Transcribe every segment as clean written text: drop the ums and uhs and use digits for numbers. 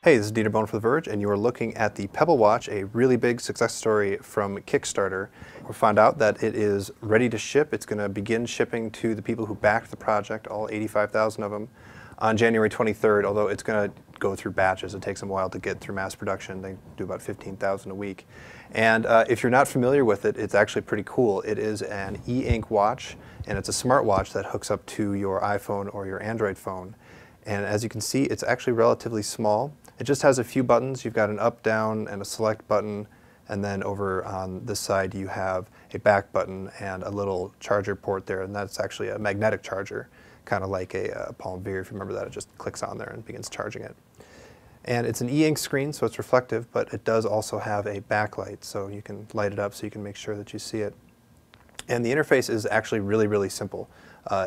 Hey, this is Dieter Bohn for The Verge, and you are looking at the Pebble watch, a really big success story from Kickstarter. We found out that it is ready to ship. It's going to begin shipping to the people who backed the project, all 85,000 of them, on January 23rd, although it's going to go through batches. It takes them a while to get through mass production. They do about 15,000 a week. And if you're not familiar with it, it's actually pretty cool. It is an e-ink watch, and it's a smartwatch that hooks up to your iPhone or your Android phone. And as you can see, it's actually relatively small. It just has a few buttons. You've got an up, down, and a select button, and then over on this side you have a back button and a little charger port there, and that's actually a magnetic charger, kind of like a Palm Veer. If you remember that, it just clicks on there and begins charging it. And it's an e-ink screen, so it's reflective, but it does also have a backlight, so you can light it up so you can make sure that you see it. And the interface is actually really, really simple.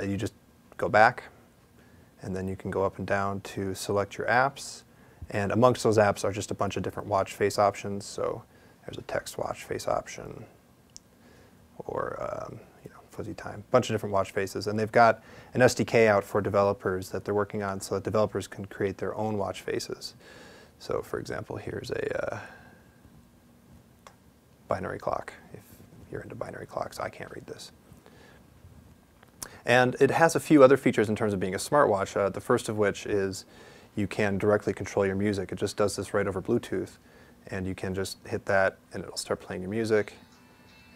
You just go back, and then you can go up and down to select your apps. And amongst those apps are just a bunch of different watch face options. So there's a text watch face option, or fuzzy time, a bunch of different watch faces. And they've got an SDK out for developers that they're working on so that developers can create their own watch faces. So for example, here's a binary clock. If you're into binary clocks, I can't read this. And it has a few other features in terms of being a smartwatch, the first of which is you can directly control your music. It just does this right over Bluetooth, and you can just hit that and it'll start playing your music,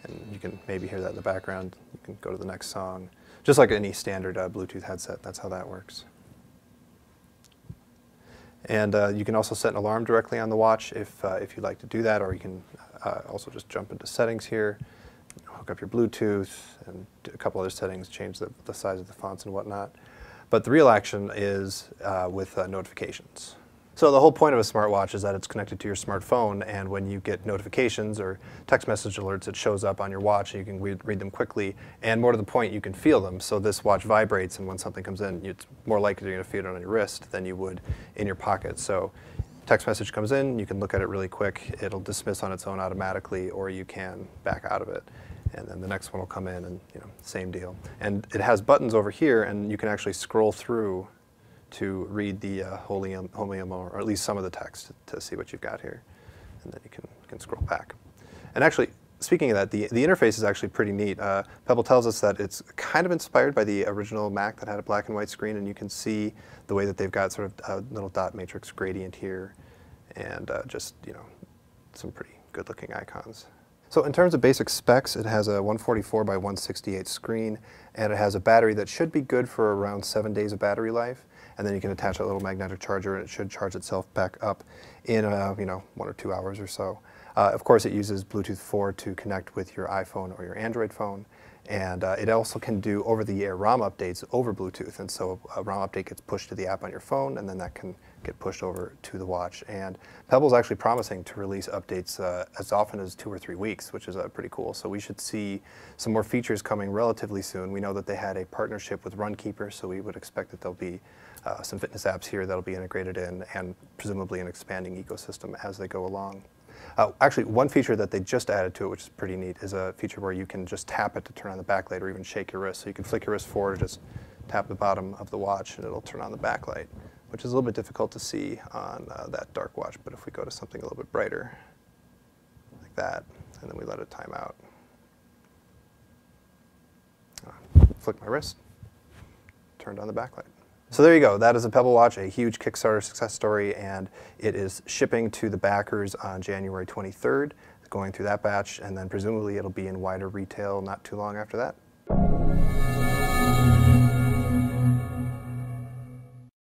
and you can maybe hear that in the background. You can go to the next song, just like any standard Bluetooth headset. That's how that works. And you can also set an alarm directly on the watch if you'd like to do that, or you can also just jump into settings here, hook up your Bluetooth, and do a couple other settings, change the size of the fonts and whatnot. But the real action is with notifications. So the whole point of a smartwatch is that it's connected to your smartphone, and when you get notifications or text message alerts, it shows up on your watch, and you can read them quickly, and more to the point, you can feel them. So this watch vibrates, and when something comes in, it's more likely you're going to feel it on your wrist than you would in your pocket. So text message comes in, you can look at it really quick. It'll dismiss on its own automatically, or you can back out of it. And then the next one will come in, and same deal. And it has buttons over here, and you can actually scroll through to read the holium, or at least some of the text to see what you've got here. And then you can scroll back. And actually, speaking of that, the interface is actually pretty neat. Pebble tells us that it's kind of inspired by the original Mac that had a black and white screen, and you can see the way that they've got sort of a little dot matrix gradient here, and just some pretty good looking icons. So in terms of basic specs, it has a 144 by 168 screen, and it has a battery that should be good for around 7 days of battery life. And then you can attach a little magnetic charger, and it should charge itself back up in 1 or 2 hours or so. Of course, it uses Bluetooth 4 to connect with your iPhone or your Android phone. And it also can do over-the-air ROM updates over Bluetooth. And so a ROM update gets pushed to the app on your phone, and then that can get pushed over to the watch. And Pebble's actually promising to release updates as often as 2 or 3 weeks, which is pretty cool. So we should see some more features coming relatively soon. We know that they had a partnership with Runkeeper, so we would expect that there'll be some fitness apps here that'll be integrated in, and presumably an expanding ecosystem as they go along. Actually, one feature that they just added to it, which is pretty neat, is a feature where you can just tap it to turn on the backlight, or even shake your wrist. So you can flick your wrist forward, or just tap the bottom of the watch, and it'll turn on the backlight, which is a little bit difficult to see on that dark watch. But if we go to something a little bit brighter, like that, and then we let it time out, flick my wrist, turned on the backlight. So there you go. That is a Pebble watch, a huge Kickstarter success story, and it is shipping to the backers on January 23rd, going through that batch, and then presumably it'll be in wider retail not too long after that.